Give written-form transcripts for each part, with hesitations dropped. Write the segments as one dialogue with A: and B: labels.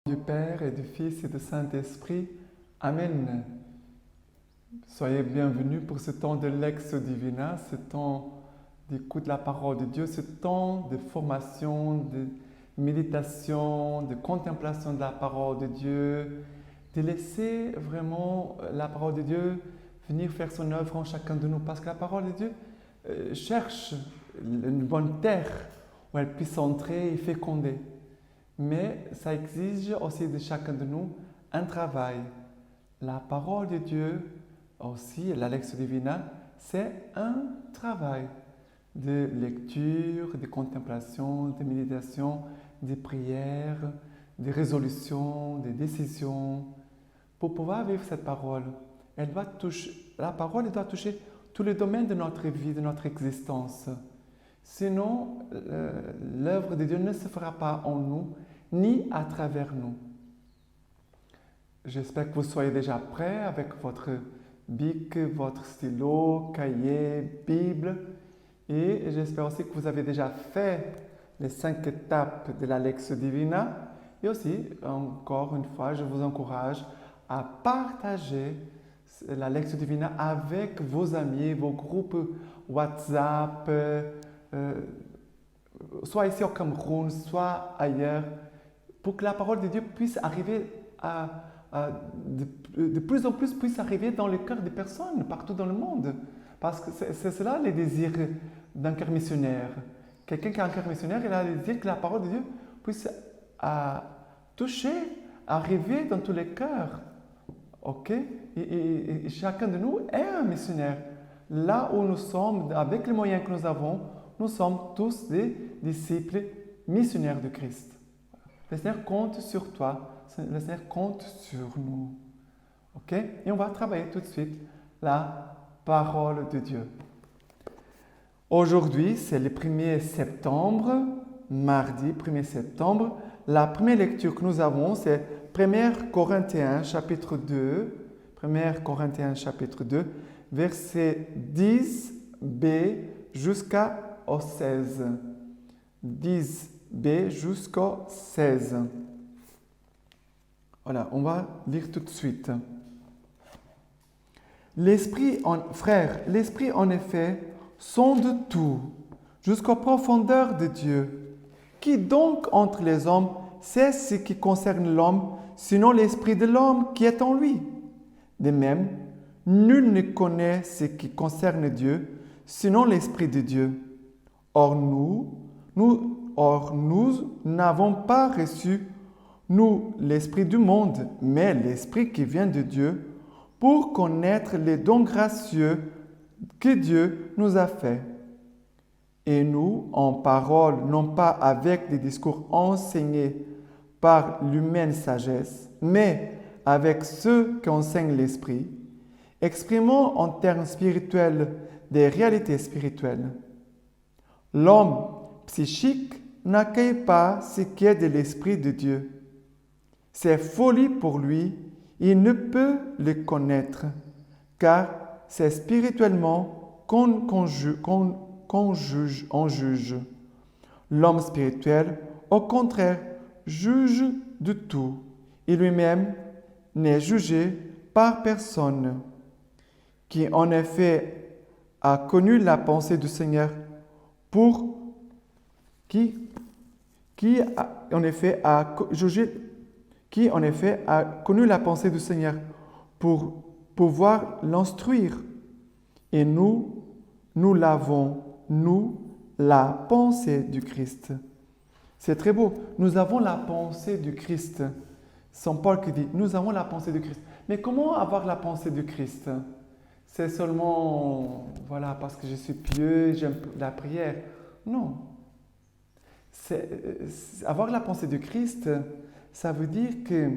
A: Du Père et du Fils et du Saint-Esprit. Amen. Soyez bienvenus pour ce temps de Lex Divina, ce temps d'écoute de la parole de Dieu, ce temps de formation, de méditation, de contemplation de la parole de Dieu, de laisser vraiment la parole de Dieu venir faire son œuvre en chacun de nous, parce que la parole de Dieu cherche une bonne terre où elle puisse entrer et féconder. Mais ça exige aussi de chacun de nous un travail. La parole de Dieu, aussi, la Lex Divina, c'est un travail de lecture, de contemplation, de méditation, de prière, de résolution, de décision. Pour pouvoir vivre cette parole, la parole doit toucher tous les domaines de notre vie, de notre existence. Sinon, l'œuvre de Dieu ne se fera pas en nous, ni à travers nous. J'espère que vous soyez déjà prêts avec votre bic, votre stylo, cahier, Bible. Et j'espère aussi que vous avez déjà fait les 5 étapes de la Lex Divina. Et aussi, encore une fois, je vous encourage à partager la Lex Divina avec vos amis, vos groupes WhatsApp, soit ici au Cameroun, soit ailleurs, pour que la parole de Dieu puisse arriver de plus en plus puisse arriver dans le cœur des personnes partout dans le monde. Parce que c'est cela les désirs d'un cœur missionnaire. Quelqu'un qui a un cœur missionnaire, il a le désir que la parole de Dieu puisse toucher, arriver dans tous les cœurs. Ok? Et chacun de nous est un missionnaire. Là où nous sommes, avec les moyens que nous avons, nous sommes tous des disciples missionnaires de Christ. Le Seigneur compte sur toi. Le Seigneur compte sur nous. Ok? Et on va travailler tout de suite la parole de Dieu. Aujourd'hui, c'est le 1er septembre, mardi 1er septembre. La première lecture que nous avons, c'est 1 Corinthiens chapitre 2, 1 Corinthiens chapitre 2, verset 10b jusqu'au 16. 10b jusqu'au 16. Voilà, on va lire tout de suite. Frères, l'Esprit en effet sonde tout, jusqu'aux profondeurs de Dieu. Qui donc entre les hommes sait ce qui concerne l'homme, sinon l'Esprit de l'homme qui est en lui? De même, nul ne connaît ce qui concerne Dieu, sinon l'Esprit de Dieu. Or nous n'avons pas reçu nous, l'Esprit du monde, mais l'Esprit qui vient de Dieu, pour connaître les dons gracieux que Dieu nous a faits. Et nous, en parole, non pas avec des discours enseignés par l'humaine sagesse, mais avec ceux qu'enseigne l'Esprit, exprimons en termes spirituels des réalités spirituelles. L'homme psychique n'accueille pas ce qui est de l'Esprit de Dieu. C'est folie pour lui, il ne peut le connaître, car c'est spirituellement qu'on juge. L'homme spirituel, au contraire, juge de tout, et lui-même n'est jugé par personne. Qui en effet a connu la pensée du Seigneur qui en effet a connu la pensée du Seigneur pour pouvoir l'instruire. Et nous l'avons, nous, la pensée du Christ. C'est très beau. Nous avons la pensée du Christ. Saint Paul qui dit, nous avons la pensée du Christ. Mais comment avoir la pensée du Christ? C'est seulement, voilà, parce que je suis pieux, j'aime la prière. Non. Avoir la pensée du Christ, ça veut dire que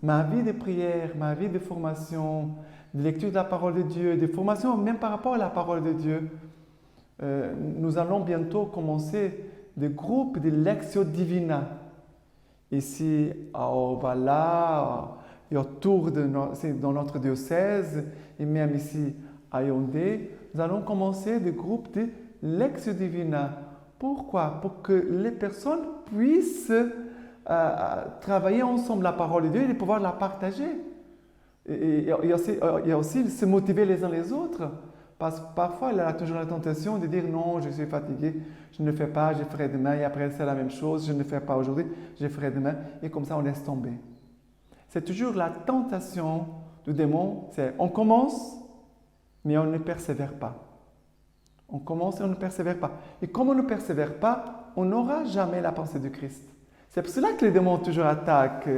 A: ma vie de prière, ma vie de formation, de lecture de la parole de Dieu, de formation même par rapport à la parole de Dieu, nous allons bientôt commencer des groupes de Lectio Divina. Ici à Ovala et autour dans notre diocèse et même ici à Yaoundé, nous allons commencer des groupes de Lectio Divina. Pourquoi? Pour que les personnes puissent travailler ensemble la parole de Dieu et de pouvoir la partager. Et il y a aussi se motiver les uns les autres. Parce que parfois, il a toujours la tentation de dire non, je suis fatigué, je ne le fais pas, je ferai demain. Et après, c'est la même chose, je ne le fais pas aujourd'hui, je ferai demain. Et comme ça, on laisse tomber. C'est toujours la tentation du démon. C'est on commence, mais on ne persévère pas. On commence et on ne persévère pas. Et comme on ne persévère pas, on n'aura jamais la pensée du Christ. C'est pour cela que les démons toujours attaquent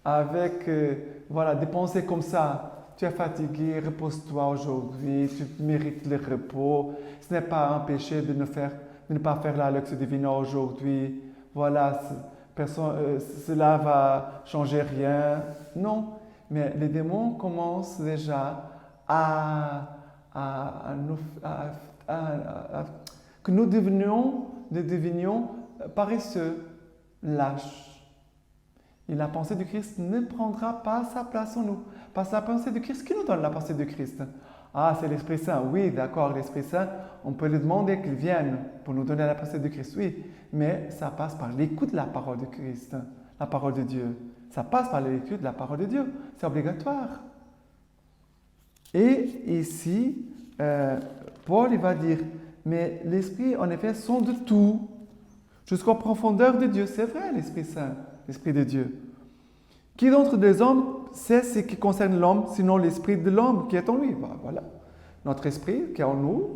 A: avec des pensées comme ça. Tu es fatigué, repose-toi aujourd'hui, tu mérites le repos. Ce n'est pas un péché de ne pas faire la lecture divine aujourd'hui. Voilà, cela va changer rien. Non, mais les démons commencent déjà que nous devenions paresseux, lâches. Et la pensée du Christ ne prendra pas sa place en nous. Parce que la pensée du Christ, qui nous donne la pensée du Christ? Ah, c'est l'Esprit Saint. Oui, d'accord, l'Esprit Saint, on peut lui demander qu'il vienne pour nous donner la pensée du Christ. Oui, mais ça passe par l'écoute de la parole de Christ, la parole de Dieu. Ça passe par l'écoute de la parole de Dieu. C'est obligatoire. Et ici, Paul il va dire, mais l'Esprit, en effet, sonde tout, jusqu'aux profondeurs de Dieu. C'est vrai, l'Esprit Saint, l'Esprit de Dieu. Qui d'entre les hommes sait ce qui concerne l'homme, sinon l'Esprit de l'homme qui est en lui? Voilà. Notre esprit qui est en nous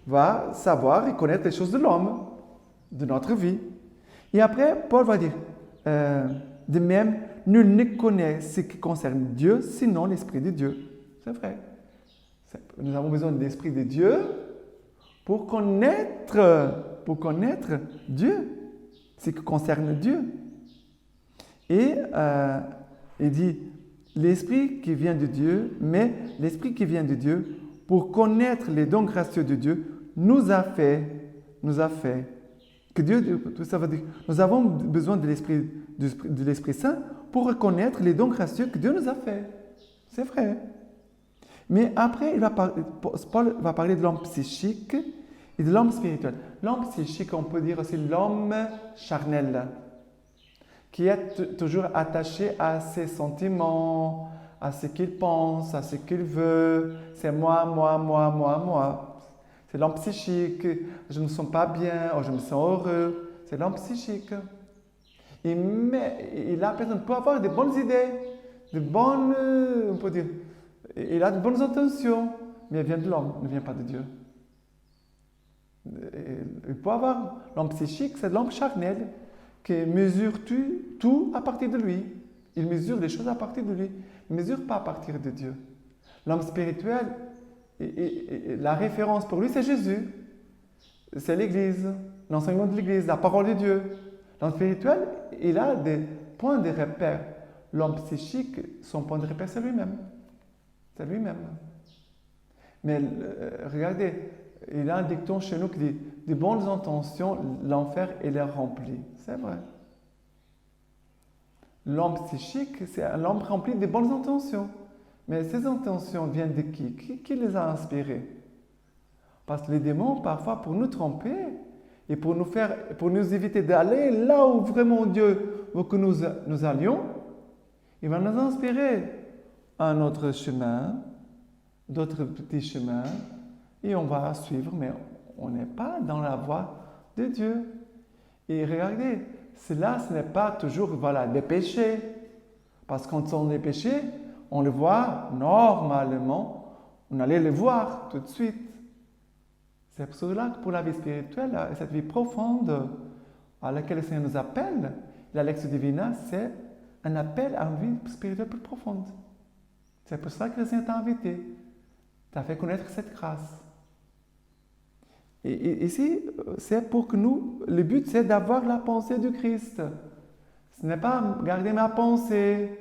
A: va savoir et connaître les choses de l'homme, de notre vie. Et après, Paul va dire, de même, nul ne connaît ce qui concerne Dieu, sinon l'Esprit de Dieu. C'est vrai. Nous avons besoin de l'Esprit de Dieu pour connaître Dieu, ce qui concerne Dieu. Et il dit, l'Esprit qui vient de Dieu, mais l'Esprit qui vient de Dieu, pour connaître les dons gracieux de Dieu, nous a fait, que Dieu, tout ça veut dire, nous avons besoin de l'Esprit Saint pour reconnaître les dons gracieux que Dieu nous a fait. C'est vrai. Mais après, Paul va parler de l'homme psychique et de l'homme spirituel. L'homme psychique, on peut dire aussi l'homme charnel, qui est toujours attaché à ses sentiments, à ce qu'il pense, à ce qu'il veut. C'est moi. C'est l'homme psychique. Je ne me sens pas bien, je me sens heureux. C'est l'homme psychique. Et la personne peut avoir de bonnes idées, on peut dire, il a de bonnes intentions, mais elle vient de l'homme, ne vient pas de Dieu. Il peut avoir l'homme psychique, c'est l'homme charnel, qui mesure tout à partir de lui. Il mesure les choses à partir de lui. Il ne mesure pas à partir de Dieu. L'homme spirituel, la référence pour lui, c'est Jésus. C'est l'Église, l'enseignement de l'Église, la parole de Dieu. L'homme spirituel, il a des points de repère. L'homme psychique, son point de repère, c'est lui-même. C'est lui-même. Mais regardez, il y a un dicton chez nous qui dit « De bonnes intentions, l'enfer est rempli ». C'est vrai. L'homme psychique, c'est un homme rempli de bonnes intentions. Mais ces intentions viennent de qui? Qui les a inspirées? Parce que les démons, parfois, pour nous tromper et pour nous éviter d'aller là où vraiment Dieu veut que nous allions, il va nous inspirer un autre chemin, d'autres petits chemins, et on va suivre, mais on n'est pas dans la voie de Dieu. Et regardez, ce n'est pas toujours des péchés. Parce que quand ce sont des péchés, on le voit normalement, on allait le voir tout de suite. C'est pour cela que pour la vie spirituelle, cette vie profonde à laquelle le Seigneur nous appelle, la Lectio Divina, c'est un appel à une vie spirituelle plus profonde. C'est pour cela que le Seigneur t'a invité, t'a fait connaître cette grâce. Et ici, c'est pour que le but c'est d'avoir la pensée du Christ. Ce n'est pas garder ma pensée,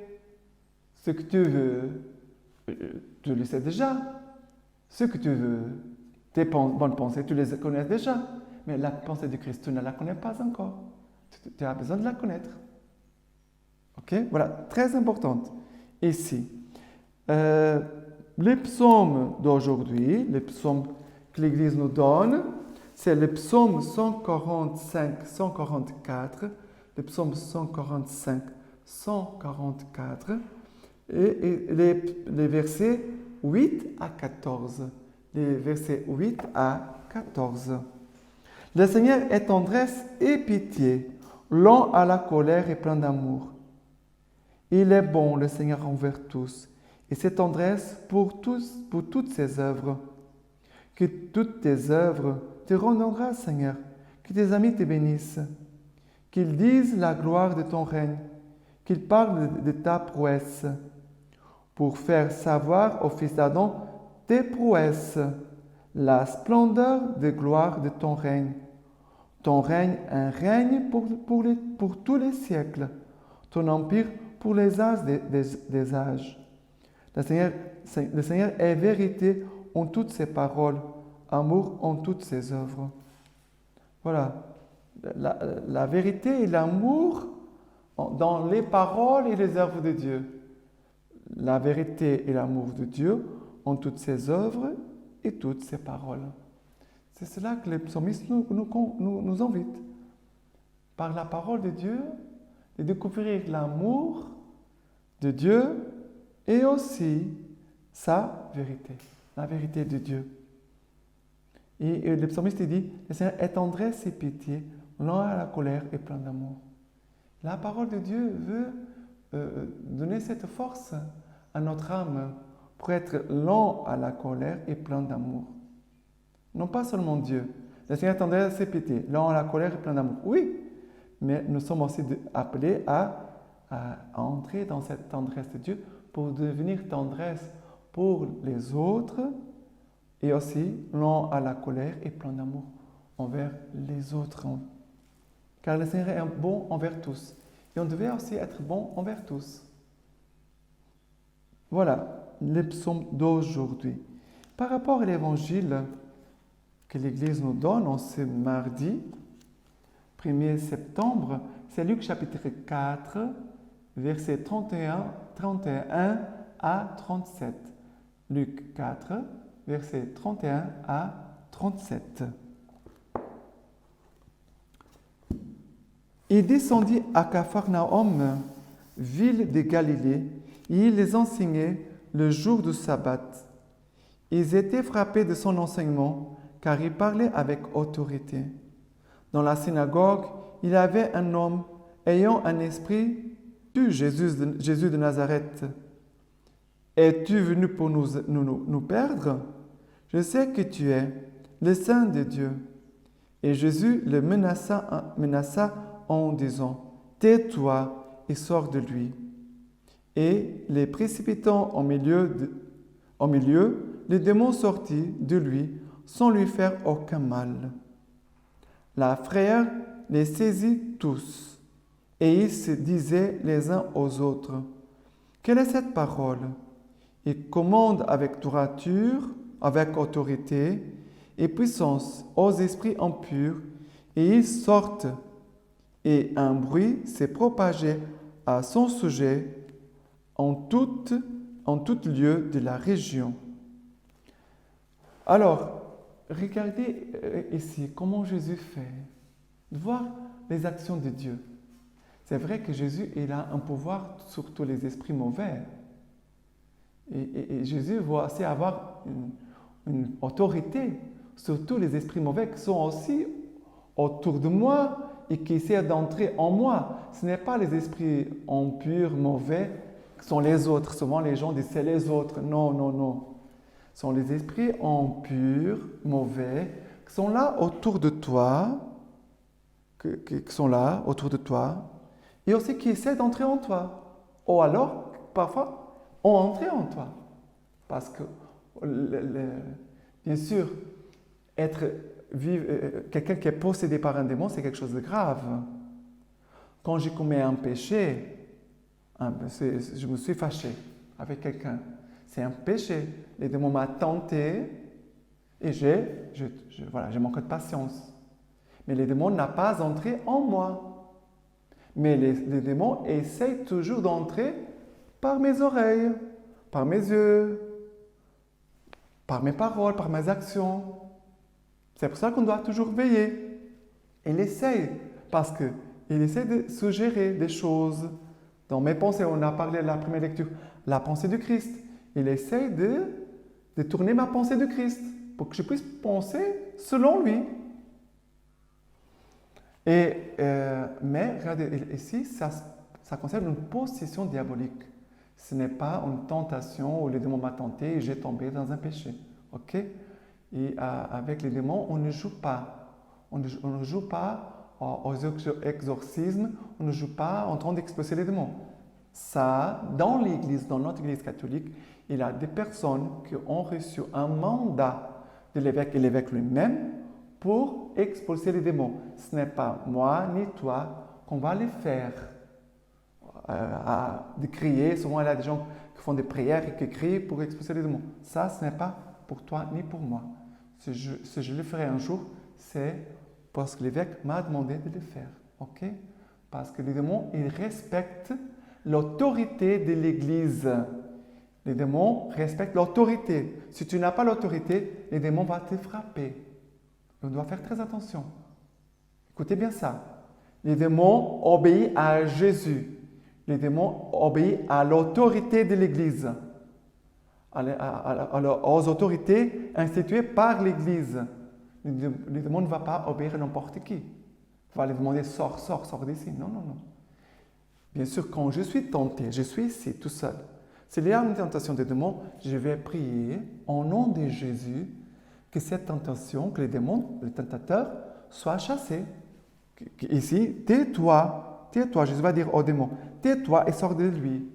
A: ce que tu veux, tu le sais déjà. Ce que tu veux, tes bonnes pensées, tu les connais déjà. Mais la pensée du Christ, tu ne la connais pas encore. Tu as besoin de la connaître. Ok? Voilà, très importante. Ici, les psaumes d'aujourd'hui, les psaumes que l'Église nous donne, c'est le psaume 145-144 le psaume 145, 144 et les versets 8 à 14. Les versets 8 à 14. Le Seigneur est tendresse et pitié, lent à la colère et plein d'amour. Il est bon, le Seigneur, envers tous, et ses tendresses pour toutes ses œuvres. Que toutes tes œuvres te rendent grâce, Seigneur, que tes amis te bénissent, qu'ils disent la gloire de ton règne, qu'ils parlent de ta prouesse, pour faire savoir aux fils d'Adam tes prouesses, la splendeur de gloire de ton règne. Ton règne, un règne pour tous les siècles, ton empire pour les âges des âges. Le Seigneur est vérité en toutes ses paroles, amour en toutes ses œuvres. Voilà, la vérité et l'amour dans les paroles et les œuvres de Dieu. La vérité et l'amour de Dieu en toutes ses œuvres et toutes ses paroles. C'est cela que les psalmistes nous invitent. Par la parole de Dieu, de découvrir l'amour de Dieu et aussi sa vérité, la vérité de Dieu. Et le psalmiste dit, le Seigneur est tendresse et pitié, lent à la colère et plein d'amour. La parole de Dieu veut donner cette force à notre âme pour être lent à la colère et plein d'amour. Non pas seulement Dieu. Le Seigneur est tendresse et pitié, lent à la colère et plein d'amour. Oui, mais nous sommes aussi appelés à entrer dans cette tendresse de Dieu pour devenir tendresse pour les autres et aussi lent à la colère et plein d'amour envers les autres. Car le Seigneur est bon envers tous. Et on devait aussi être bon envers tous. Voilà les psaumes d'aujourd'hui. Par rapport à l'évangile que l'Église nous donne en ce mardi, 1er septembre, c'est Luc chapitre 4, versets 31 à 37. Luc 4, versets 31 à 37. Il descendit à Capharnaüm, ville de Galilée, et il les enseignait le jour du sabbat. Ils étaient frappés de son enseignement, car il parlait avec autorité. Dans la synagogue, il y avait un homme ayant un esprit, tu, Jésus de Nazareth, es-tu venu pour nous perdre? Je sais que tu es le Saint de Dieu. Et Jésus le menaça en disant, tais-toi et sors de lui. Et les précipitant au milieu, les démons sortis de lui sans lui faire aucun mal. La frayeur les saisit tous, et ils se disaient les uns aux autres, quelle est cette parole? Il commande avec droiture, avec autorité et puissance aux esprits impurs, et ils sortent, et un bruit s'est propagé à son sujet en tout lieu de la région. Alors, regardez ici comment Jésus fait, de voir les actions de Dieu. C'est vrai que Jésus il a un pouvoir sur tous les esprits mauvais. Et Jésus va aussi avoir une autorité sur tous les esprits mauvais qui sont aussi autour de moi et qui essaient d'entrer en moi. Ce n'est pas les esprits impurs, mauvais, qui sont les autres. Souvent les gens disent c'est les autres. Non, non, non. Ce sont les esprits impurs, mauvais, qui sont là autour de toi, qui sont là autour de toi, et aussi qui essaient d'entrer en toi. Ou alors, parfois, ont entré en toi. Parce que, bien sûr, quelqu'un qui est possédé par un démon, c'est quelque chose de grave. Quand j'ai commis un péché, je me suis fâché avec quelqu'un. C'est un péché. Le démon m'a tenté et j'ai manqué de patience. Mais le démon n'a pas entré en moi. Mais les démons essayent toujours d'entrer par mes oreilles, par mes yeux, par mes paroles, par mes actions. C'est pour ça qu'on doit toujours veiller. Il essaye parce que Il essaie de suggérer des choses. Dans mes pensées, on a parlé à la première lecture, la pensée du Christ. Il essaie de tourner ma pensée du Christ pour que je puisse penser selon lui. Mais regardez, ici, ça concerne une possession diabolique. Ce n'est pas une tentation où le démon m'a tenté et j'ai tombé dans un péché. Ok? Et avec les démons, on ne joue pas. On ne joue pas aux exorcismes, on ne joue pas en train d'expulser les démons. Ça, dans l'Église, dans notre Église catholique, il y a des personnes qui ont reçu un mandat de l'évêque et l'évêque lui-même pour expulser les démons. Ce n'est pas moi ni toi qu'on va les faire. De crier, souvent il y a des gens qui font des prières et qui crient pour expulser les démons. Ça, ce n'est pas pour toi ni pour moi. Si je le ferai un jour, c'est parce que l'évêque m'a demandé de le faire. Ok? Parce que les démons, ils respectent l'autorité de l'Église. Les démons respectent l'autorité. Si tu n'as pas l'autorité, les démons vont te frapper. On doit faire très attention. Écoutez bien ça. Les démons obéissent à Jésus. Les démons obéissent à l'autorité de l'Église, aux autorités instituées par l'Église. Les démons ne vont pas obéir à n'importe qui. On va les demander sors d'ici. Non. Bien sûr, quand je suis tenté, je suis ici tout seul. S'il y a une tentation des démons, je vais prier au nom de Jésus que cette tentation, que les démons, les tentateurs, soient chassés. Ici, tais-toi. Tais-toi, Jésus va dire aux démons, tais-toi et sors de lui.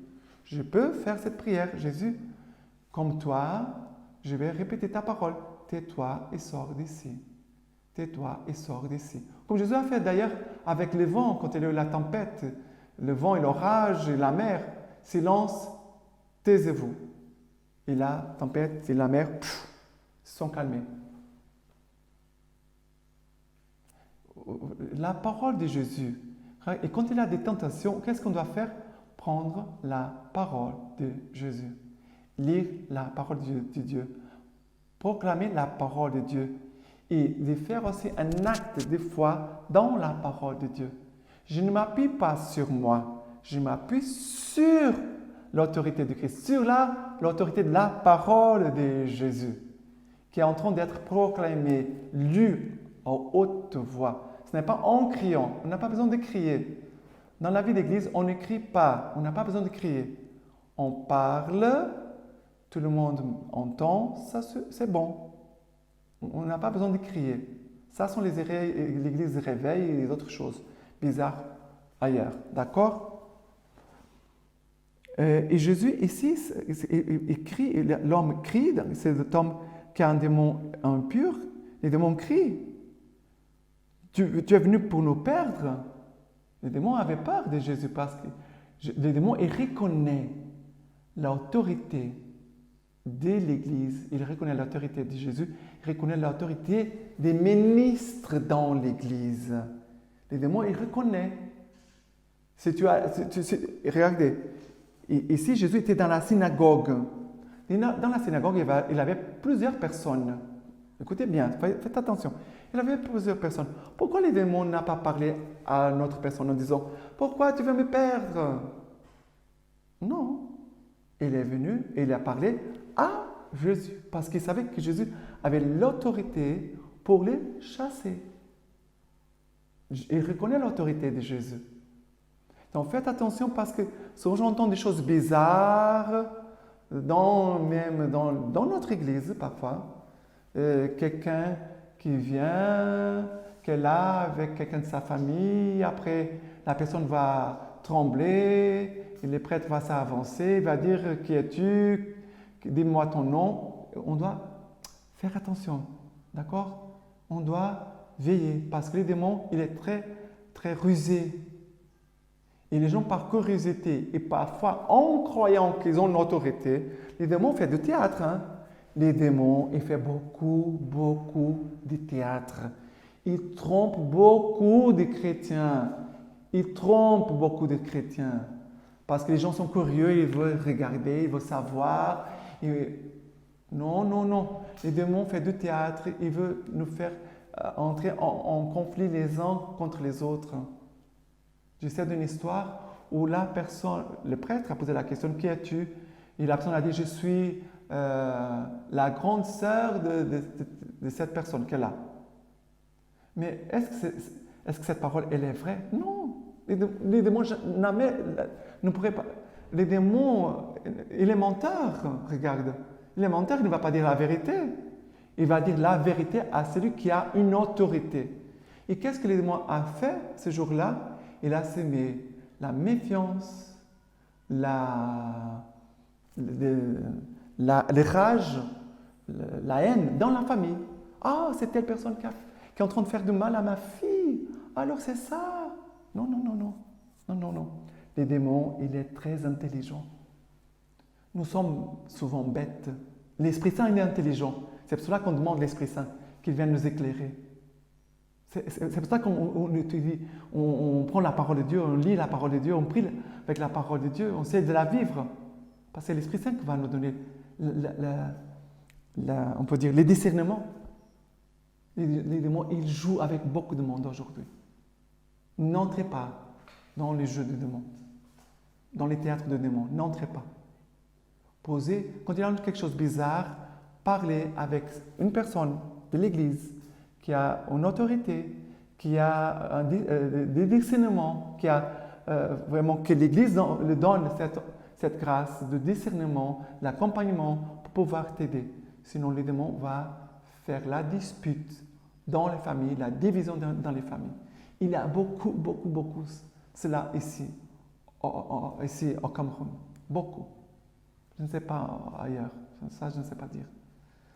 A: Je peux faire cette prière, Jésus, comme toi, je vais répéter ta parole. Tais-toi et sors d'ici. Tais-toi et sors d'ici. Comme Jésus a fait d'ailleurs avec le vent, quand il y a eu la tempête, le vent et l'orage et la mer. Silence, taisez-vous. Et la tempête et la mer se sont calmées. La parole de Jésus. Et quand il y a des tentations, qu'est-ce qu'on doit faire? Prendre la parole de Jésus. Lire la parole de Dieu. Proclamer la parole de Dieu. Et de faire aussi un acte de foi dans la parole de Dieu. Je ne m'appuie pas sur moi. Je m'appuie sur l'autorité de Christ. Sur l'autorité de la parole de Jésus. Qui est en train d'être proclamée, lue à haute voix. Ce n'est pas en criant, on n'a pas besoin de crier. Dans la vie d'église, on ne crie pas, on n'a pas besoin de crier. On parle, tout le monde entend, ça c'est bon. On n'a pas besoin de crier. Ça sont l'église réveil et les autres choses bizarres ailleurs. D'accord? Et Jésus ici, l'homme crie, c'est l'homme qui a un démon impur, les démons crient. Tu es venu pour nous perdre. Les démons avaient peur de Jésus parce que les démons, ils reconnaissent l'autorité de l'Église, ils reconnaissent l'autorité de Jésus, ils reconnaissent l'autorité des ministres dans l'Église. Les démons, ils reconnaissent. Regardez, ici Jésus était dans la synagogue. Dans la synagogue, il avait plusieurs personnes. Écoutez bien, faites attention. Il avait plusieurs personnes. Pourquoi les démons n'ont pas parlé à notre personne en disant « Pourquoi tu veux me perdre ?» Non. Il est venu et il a parlé à Jésus parce qu'il savait que Jésus avait l'autorité pour les chasser. Il reconnaît l'autorité de Jésus. Donc faites attention parce que souvent j'entends des choses bizarres, même dans notre église parfois. Quelqu'un qui vient, qui est là avec quelqu'un de sa famille, après la personne va trembler, et le prêtre va s'avancer, va dire qui es-tu, dis-moi ton nom. On doit faire attention, d'accord? On doit veiller parce que les démons, il est très, très rusé. Et les gens par curiosité et parfois en croyant qu'ils ont une autorité, les démons font du théâtre. Les démons, ils font beaucoup de théâtre. Ils trompent beaucoup de chrétiens. Ils trompent beaucoup de chrétiens. Parce que les gens sont curieux, ils veulent regarder, ils veulent savoir. Non. Les démons font du théâtre. Ils veulent nous faire entrer en conflit les uns contre les autres. Je sais d'une histoire où la personne, le prêtre a posé la question, qui es-tu? Et la personne a dit, je suis la grande sœur de cette personne qu'elle a. Mais est-ce que cette parole, elle est vraie? Non. Les démons ne pourraient pas. Les démons, il est menteur, regarde. Il est menteur, il ne va pas dire la vérité. Il va dire la vérité à celui qui a une autorité. Et qu'est-ce que les démons a fait ce jour-là? Il a semé la méfiance, les rages, la haine dans la famille. Ah, c'est telle personne qui est en train de faire du mal à ma fille. Alors c'est ça. Non, non, non, non. Non, non, non. Les démons, il est très intelligent. Nous sommes souvent bêtes. L'Esprit Saint, il est intelligent. C'est pour cela qu'on demande l'Esprit Saint qu'il vienne nous éclairer. C'est pour ça on prend la parole de Dieu, on lit la parole de Dieu, on prie avec la parole de Dieu, on essaie de la vivre. Parce que c'est l'Esprit Saint qui va nous donner, on peut dire, les discernements. Les démons, ils jouent avec beaucoup de monde aujourd'hui. N'entrez pas dans les jeux de démons, dans les théâtres de démons. N'entrez pas. Posez, quand il y a quelque chose de bizarre, parlez avec une personne de l'Église qui a une autorité, qui a des discernements, qui a vraiment que l'Église le donne cette grâce de discernement, l'accompagnement pour pouvoir t'aider. Sinon, les démons vont faire la dispute dans les familles, la division dans les familles. Il y a beaucoup cela ici au Cameroun. Beaucoup. Je ne sais pas ailleurs. Ça, je ne sais pas dire.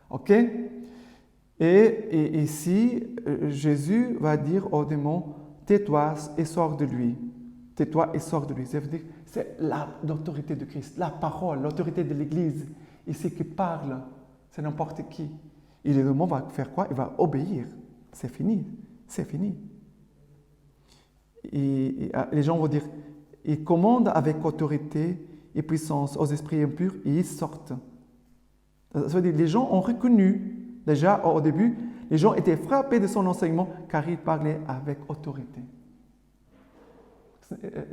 A: OK? Et ici, Jésus va dire au démon, tais-toi et sors de lui. Tais-toi et sors de lui. Ça veut dire, c'est l'autorité de Christ, la parole, l'autorité de l'Église. Ici qui parle, c'est n'importe qui. Et le démon va faire quoi? Il va obéir. C'est fini. C'est fini. Et les gens vont dire, ils commandent avec autorité et puissance aux esprits impurs et ils sortent. Ça veut dire, les gens ont reconnu. Déjà, au début, les gens étaient frappés de son enseignement car il parlait avec autorité.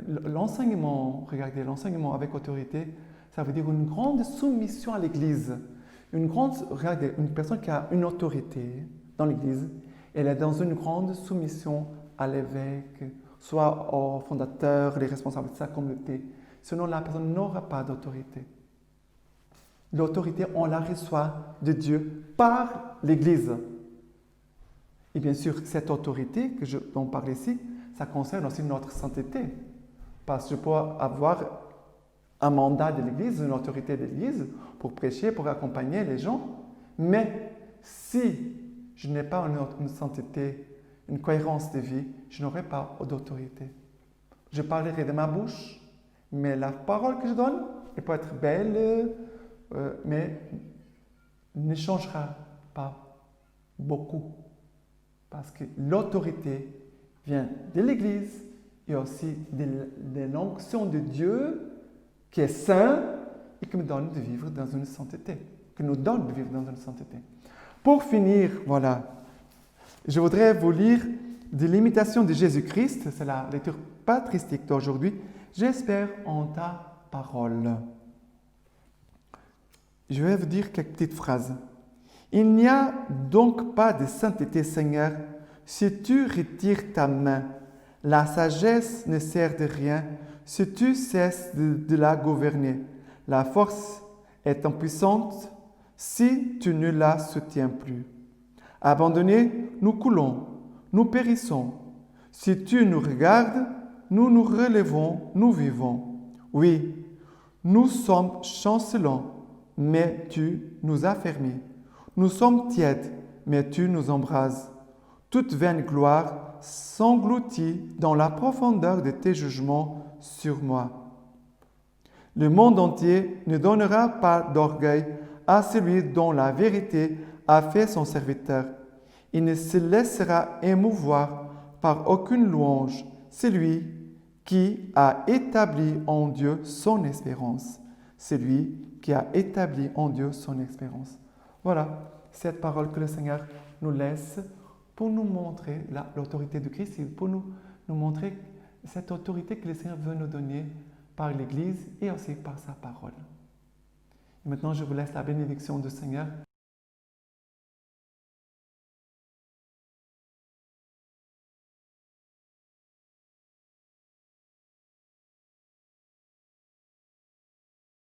A: L'enseignement, regardez, l'enseignement avec autorité, ça veut dire une grande soumission à l'Église. Regardez, une personne qui a une autorité dans l'Église, elle est dans une grande soumission à l'évêque, soit au fondateur, les responsables de sa communauté. Sinon, la personne n'aura pas d'autorité. L'autorité, on la reçoit de Dieu par l'Église. Et bien sûr, cette autorité dont on parle ici, ça concerne aussi notre sainteté. Parce que je peux avoir un mandat de l'Église, une autorité de l'Église, pour prêcher, pour accompagner les gens. Mais si je n'ai pas une sainteté, une cohérence de vie, je n'aurai pas d'autorité. Je parlerai de ma bouche, mais la parole que je donne, elle peut être belle, mais ne changera pas beaucoup. Parce que l'autorité vient de l'Église et aussi de l'onction de Dieu qui est saint et qui me donne de vivre dans une sainteté, qui nous donne de vivre dans une sainteté. Pour finir, voilà, je voudrais vous lire de l'imitation de Jésus-Christ, c'est la lecture patristique d'aujourd'hui. J'espère en ta parole. Je vais vous dire quelques petites phrases. Il n'y a donc pas de sainteté, Seigneur, si tu retires ta main. La sagesse ne sert de rien si tu cesses de la gouverner. La force est impuissante si tu ne la soutiens plus. Abandonnés, nous coulons, nous périssons. Si tu nous regardes, nous nous relevons, nous vivons. Oui, nous sommes chancelants, mais tu nous affermis. Nous sommes tièdes, mais tu nous embrases. Toute vaine gloire s'engloutit dans la profondeur de tes jugements sur moi. Le monde entier ne donnera pas d'orgueil à celui dont la vérité a fait son serviteur. Il ne se laissera émouvoir par aucune louange, celui qui a établi en Dieu son espérance. Celui qui a établi en Dieu son espérance. Voilà, cette parole que le Seigneur nous laisse pour nous montrer l'autorité de Christ et pour nous montrer cette autorité que le Seigneur veut nous donner par l'Église et aussi par sa parole. Et maintenant, je vous laisse la bénédiction du Seigneur